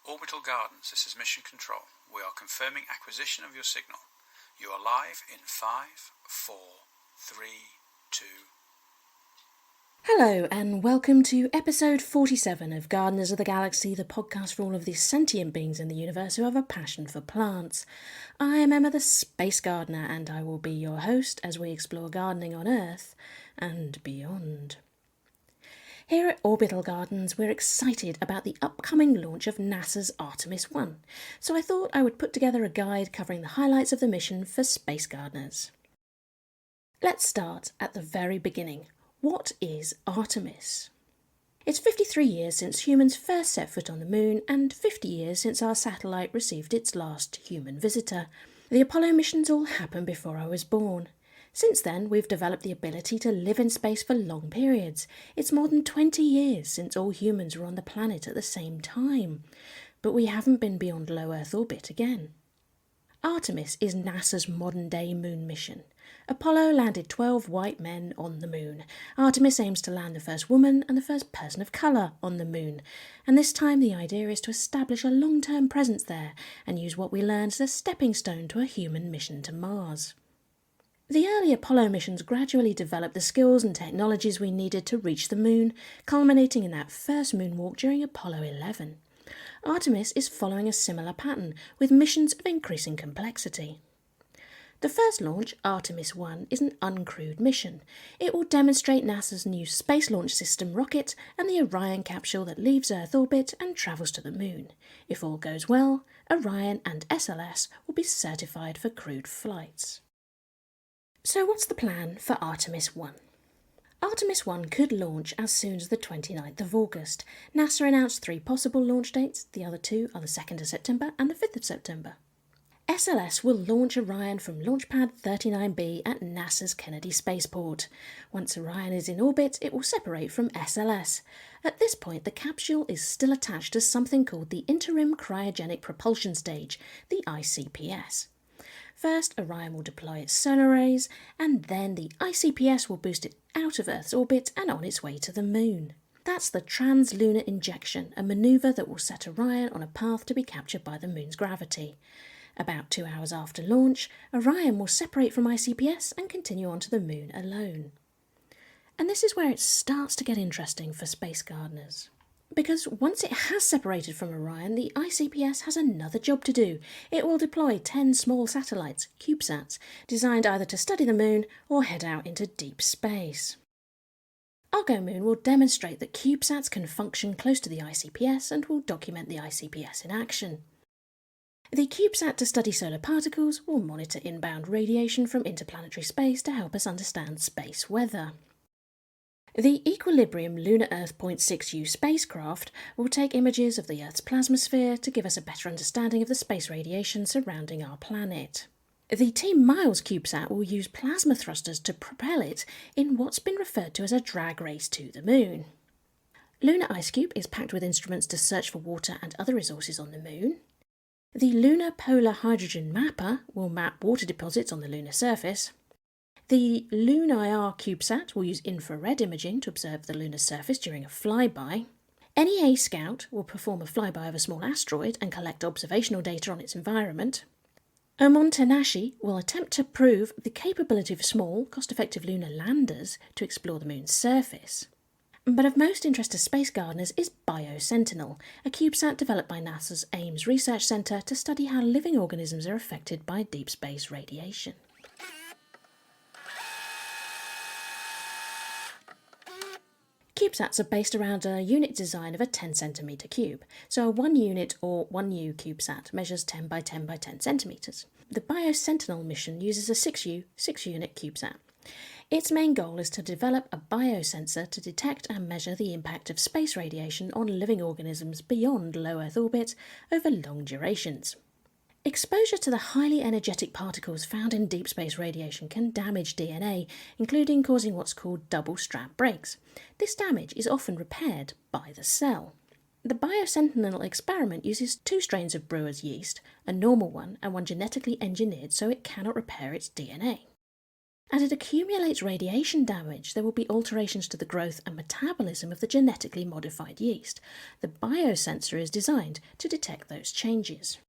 Orbital Gardens, this is Mission Control. We are confirming acquisition of your signal. You are live in 5, 4, 3, 2... Hello and welcome to episode 47 of Gardeners of the Galaxy, the podcast for all of the sentient beings in the universe who have a passion for plants. I am Emma the Space Gardener and I will be your host as we explore gardening on Earth and beyond. Here at Orbital Gardens, we're excited about the upcoming launch of NASA's Artemis 1, so I thought I would put together a guide covering the highlights of the mission for space gardeners. Let's start at the very beginning. What is Artemis? It's 53 years since humans first set foot on the moon and 50 years since our satellite received its last human visitor. The Apollo missions all happened before I was born. Since then, we've developed the ability to live in space for long periods. It's more than 20 years since all humans were on the planet at the same time. But we haven't been beyond low Earth orbit again. Artemis is NASA's modern-day moon mission. Apollo landed 12 white men on the moon. Artemis aims to land the first woman and the first person of colour on the moon. And this time the idea is to establish a long-term presence there and use what we learned as a stepping stone to a human mission to Mars. The early Apollo missions gradually developed the skills and technologies we needed to reach the moon, culminating in that first moonwalk during Apollo 11. Artemis is following a similar pattern, with missions of increasing complexity. The first launch, Artemis 1, is an uncrewed mission. It will demonstrate NASA's new Space Launch System rocket and the Orion capsule that leaves Earth orbit and travels to the moon. If all goes well, Orion and SLS will be certified for crewed flights. So what's the plan for Artemis 1? Artemis 1 could launch as soon as the 29th of August. NASA announced 3 possible launch dates. The other 2 are the 2nd of September and the 5th of September. SLS will launch Orion from Launch Pad 39B at NASA's Kennedy Spaceport. Once Orion is in orbit, it will separate from SLS. At this point, the capsule is still attached to something called the Interim Cryogenic Propulsion Stage, the ICPS. First, Orion will deploy its solar arrays, and then the ICPS will boost it out of Earth's orbit and on its way to the moon. That's the translunar injection, a manoeuvre that will set Orion on a path to be captured by the moon's gravity. About 2 hours after launch, Orion will separate from ICPS and continue on to the moon alone. And this is where it starts to get interesting for space gardeners. Because once it has separated from Orion, the ICPS has another job to do. It will deploy 10 small satellites, CubeSats, designed either to study the moon or head out into deep space. Argo Moon will demonstrate that CubeSats can function close to the ICPS and will document the ICPS in action. The CubeSat to study solar particles will monitor inbound radiation from interplanetary space to help us understand space weather. The Equilibrium Lunar Earth 0.6U spacecraft will take images of the Earth's plasmasphere to give us a better understanding of the space radiation surrounding our planet. The Team Miles CubeSat will use plasma thrusters to propel it in what's been referred to as a drag race to the moon. Lunar IceCube is packed with instruments to search for water and other resources on the moon. The Lunar Polar Hydrogen Mapper will map water deposits on the lunar surface. The LunIR CubeSat will use infrared imaging to observe the lunar surface during a flyby. NEA Scout will perform a flyby of a small asteroid and collect observational data on its environment. Omotenashi will attempt to prove the capability of small, cost-effective lunar landers to explore the moon's surface. But of most interest to space gardeners is BioSentinel, a CubeSat developed by NASA's Ames Research Center to study how living organisms are affected by deep space radiation. CubeSats are based around a unit design of a 10 cm cube, so a 1 unit or 1U CubeSat measures 10 by 10 by 10 cm. The BioSentinel mission uses a 6U, 6-unit CubeSat. Its main goal is to develop a biosensor to detect and measure the impact of space radiation on living organisms beyond low Earth orbit over long durations. Exposure to the highly energetic particles found in deep space radiation can damage DNA, including causing what's called double-strand breaks. This damage is often repaired by the cell. The BioSentinel experiment uses 2 strains of brewer's yeast, a normal one and one genetically engineered so it cannot repair its DNA. As it accumulates radiation damage, there will be alterations to the growth and metabolism of the genetically modified yeast. The biosensor is designed to detect those changes.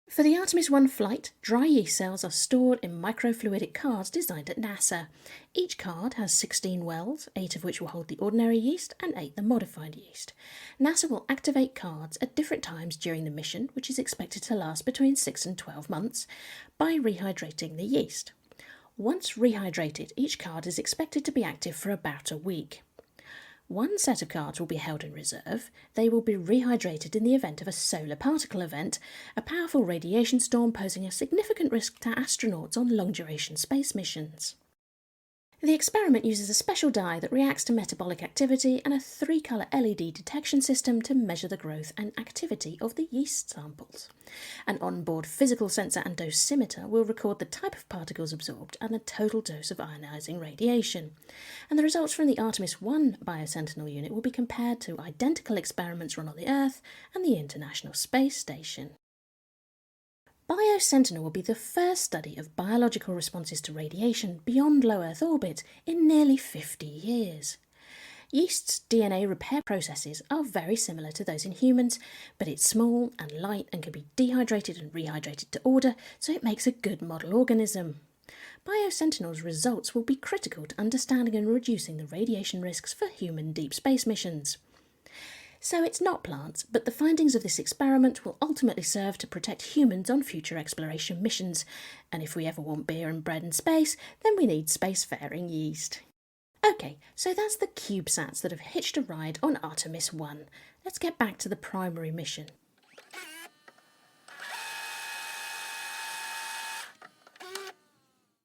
For the Artemis 1 flight, dry yeast cells are stored in microfluidic cards designed at NASA. Each card has 16 wells, 8 of which will hold the ordinary yeast and 8 the modified yeast. NASA will activate cards at different times during the mission, which is expected to last between 6 and 12 months, by rehydrating the yeast. Once rehydrated, each card is expected to be active for about a week. One set of cards will be held in reserve. They will be rehydrated in the event of a solar particle event, a powerful radiation storm posing a significant risk to astronauts on long-duration space missions. The experiment uses a special dye that reacts to metabolic activity and a 3-colour LED detection system to measure the growth and activity of the yeast samples. An onboard physical sensor and dosimeter will record the type of particles absorbed and the total dose of ionising radiation. And the results from the Artemis 1 Biosentinel unit will be compared to identical experiments run on the Earth and the International Space Station. Biosentinel will be the first study of biological responses to radiation beyond low Earth orbit in nearly 50 years. Yeast's DNA repair processes are very similar to those in humans, but it's small and light and can be dehydrated and rehydrated to order, so it makes a good model organism. Biosentinel's results will be critical to understanding and reducing the radiation risks for human deep space missions. So it's not plants, but the findings of this experiment will ultimately serve to protect humans on future exploration missions. And if we ever want beer and bread in space, then we need spacefaring yeast. Okay, so that's the CubeSats that have hitched a ride on Artemis 1. Let's get back to the primary mission.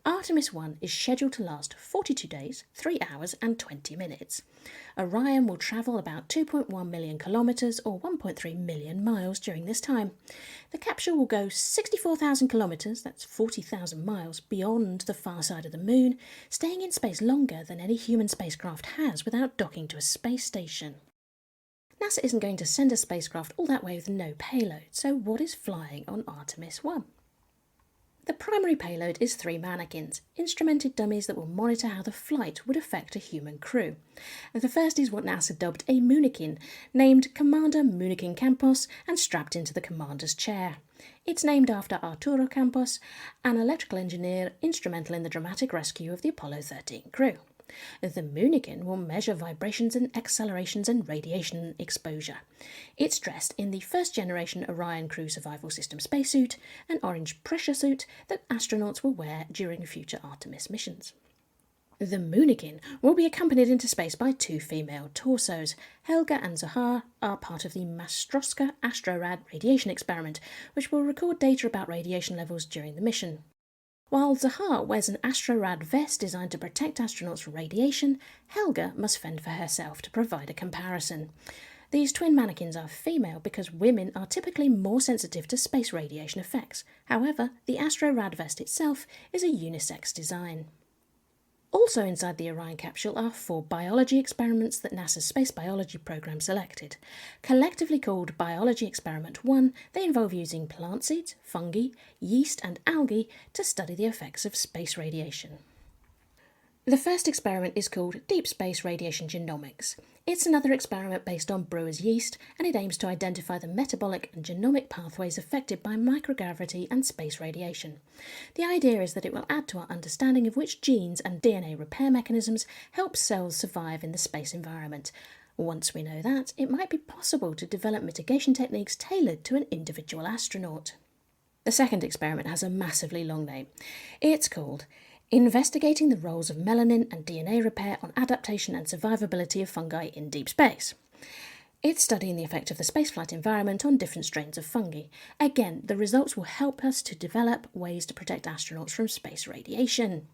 Artemis 1 is scheduled to last 42 days, 3 hours and 20 minutes. Orion will travel about 2.1 million kilometres or 1.3 million miles during this time. The capsule will go 64,000 kilometres, that's 40,000 miles, beyond the far side of the Moon, staying in space longer than any human spacecraft has without docking to a space station. NASA isn't going to send a spacecraft all that way with no payload, so what is flying on Artemis 1? The primary payload is 3 mannequins, instrumented dummies that will monitor how the flight would affect a human crew. The first is what NASA dubbed a Moonikin, named Commander Moonikin Campos and strapped into the commander's chair. It's named after Arturo Campos, an electrical engineer instrumental in the dramatic rescue of the Apollo 13 crew. The Moonikin will measure vibrations and accelerations and radiation exposure. It's dressed in the first-generation Orion Crew Survival System spacesuit, an orange pressure suit that astronauts will wear during future Artemis missions. The Moonikin will be accompanied into space by 2 female torsos. Helga and Zahar are part of the Mastroska Astrorad radiation experiment, which will record data about radiation levels during the mission. While Zahar wears an Astrorad vest designed to protect astronauts from radiation, Helga must fend for herself to provide a comparison. These twin mannequins are female because women are typically more sensitive to space radiation effects. However, the Astrorad vest itself is a unisex design. Also inside the Orion capsule are 4 biology experiments that NASA's space biology program selected. Collectively called Biology Experiment 1, they involve using plant seeds, fungi, yeast and algae to study the effects of space radiation. The first experiment is called Deep Space Radiation Genomics. It's another experiment based on brewer's yeast, and it aims to identify the metabolic and genomic pathways affected by microgravity and space radiation. The idea is that it will add to our understanding of which genes and DNA repair mechanisms help cells survive in the space environment. Once we know that, it might be possible to develop mitigation techniques tailored to an individual astronaut. The second experiment has a massively long name. It's called Investigating the Roles of Melanin and DNA Repair on Adaptation and Survivability of Fungi in Deep Space. It's studying the effect of the spaceflight environment on different strains of fungi. Again, the results will help us to develop ways to protect astronauts from space radiation.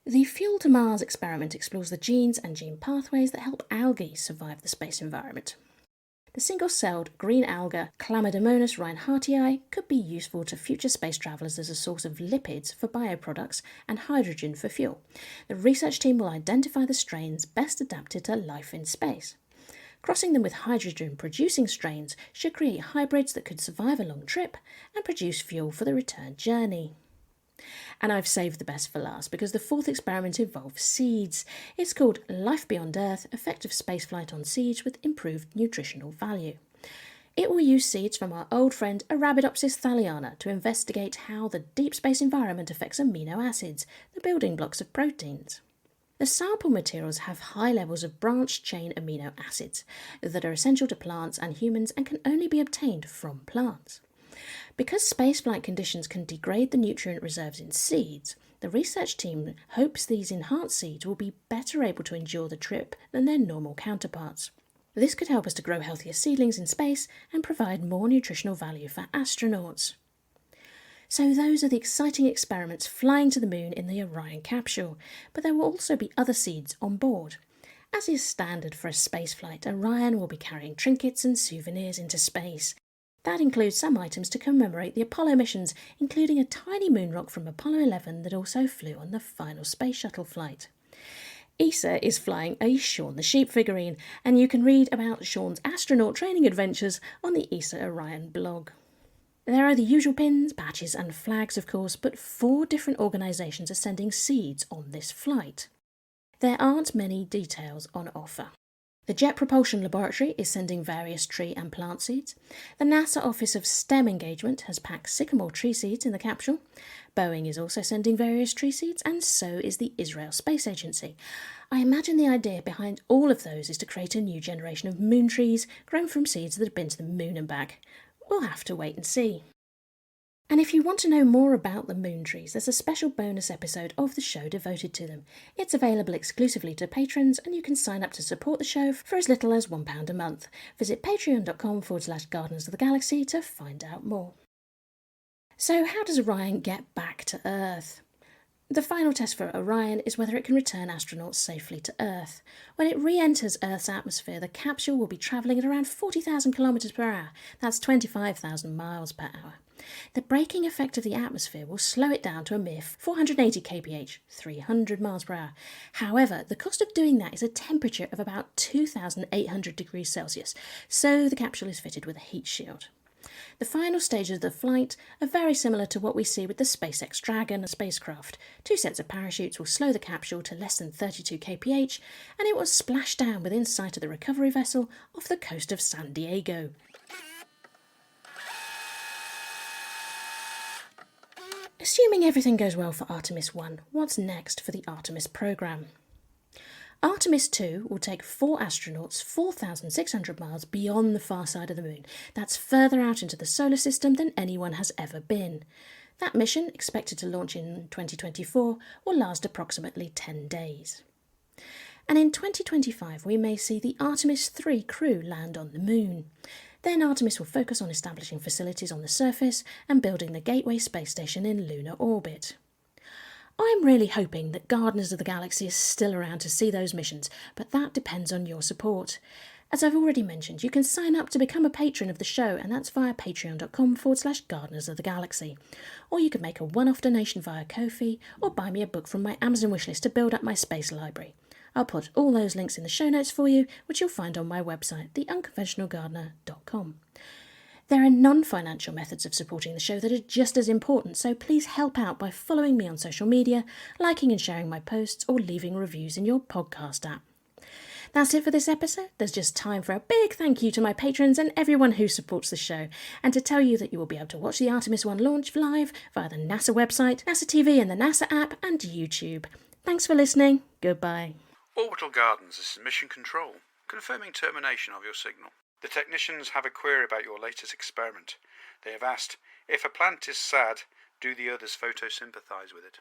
The Fuel to Mars experiment explores the genes and gene pathways that help algae survive the space environment. The single-celled green alga Chlamydomonas reinhardtii could be useful to future space travellers as a source of lipids for bioproducts and hydrogen for fuel. The research team will identify the strains best adapted to life in space. Crossing them with hydrogen-producing strains should create hybrids that could survive a long trip and produce fuel for the return journey. And I've saved the best for last because the fourth experiment involves seeds. It's called Life Beyond Earth, Effective Spaceflight on Seeds with Improved Nutritional Value. It will use seeds from our old friend Arabidopsis thaliana to investigate how the deep space environment affects amino acids, the building blocks of proteins. The sample materials have high levels of branched-chain amino acids that are essential to plants and humans and can only be obtained from plants. Because spaceflight conditions can degrade the nutrient reserves in seeds, the research team hopes these enhanced seeds will be better able to endure the trip than their normal counterparts. This could help us to grow healthier seedlings in space and provide more nutritional value for astronauts. So those are the exciting experiments flying to the moon in the Orion capsule, but there will also be other seeds on board. As is standard for a spaceflight, Orion will be carrying trinkets and souvenirs into space. That includes some items to commemorate the Apollo missions, including a tiny moon rock from Apollo 11 that also flew on the final space shuttle flight. ESA is flying a Shaun the Sheep figurine, and you can read about Shaun's astronaut training adventures on the ESA Orion blog. There are the usual pins, patches and flags, of course, but 4 different organisations are sending seeds on this flight. There aren't many details on offer. The Jet Propulsion Laboratory is sending various tree and plant seeds. The NASA Office of STEM Engagement has packed sycamore tree seeds in the capsule. Boeing is also sending various tree seeds, and so is the Israel Space Agency. I imagine the idea behind all of those is to create a new generation of moon trees grown from seeds that have been to the moon and back. We'll have to wait and see. And if you want to know more about the moon trees, there's a special bonus episode of the show devoted to them. It's available exclusively to patrons, and you can sign up to support the show for as little as £1 a month. Visit patreon.com/Gardeners of the Galaxy to find out more. So how does Orion get back to Earth? The final test for Orion is whether it can return astronauts safely to Earth. When it re-enters Earth's atmosphere, the capsule will be travelling at around 40,000 kilometres per hour. That's 25,000 miles per hour. The braking effect of the atmosphere will slow it down to a mere 480 kph, 300 miles per hour. However, the cost of doing that is a temperature of about 2,800 degrees Celsius, so the capsule is fitted with a heat shield. The final stages of the flight are very similar to what we see with the SpaceX Dragon spacecraft. 2 sets of parachutes will slow the capsule to less than 32 kph, and it will splash down within sight of the recovery vessel off the coast of San Diego. Assuming everything goes well for Artemis 1, what's next for the Artemis programme? Artemis 2 will take 4 astronauts 4,600 miles beyond the far side of the moon. That's further out into the solar system than anyone has ever been. That mission, expected to launch in 2024, will last approximately 10 days. And in 2025 we may see the Artemis 3 crew land on the moon. Then Artemis will focus on establishing facilities on the surface and building the Gateway space station in lunar orbit. I'm really hoping that Gardeners of the Galaxy is still around to see those missions, but that depends on your support. As I've already mentioned, you can sign up to become a patron of the show, and that's via patreon.com/Gardeners of the Galaxy. Or you can make a one-off donation via Ko-fi, or buy me a book from my Amazon wishlist to build up my space library. I'll put all those links in the show notes for you, which you'll find on my website, theunconventionalgardener.com. There are non-financial methods of supporting the show that are just as important, so please help out by following me on social media, liking and sharing my posts, or leaving reviews in your podcast app. That's it for this episode. There's just time for a big thank you to my patrons and everyone who supports the show, and to tell you that you will be able to watch the Artemis 1 launch live via the NASA website, NASA TV and the NASA app, and YouTube. Thanks for listening. Goodbye. Orbital Gardens, this is Mission Control, confirming termination of your signal. The technicians have a query about your latest experiment. They have asked, if a plant is sad, do the others photosympathize with it?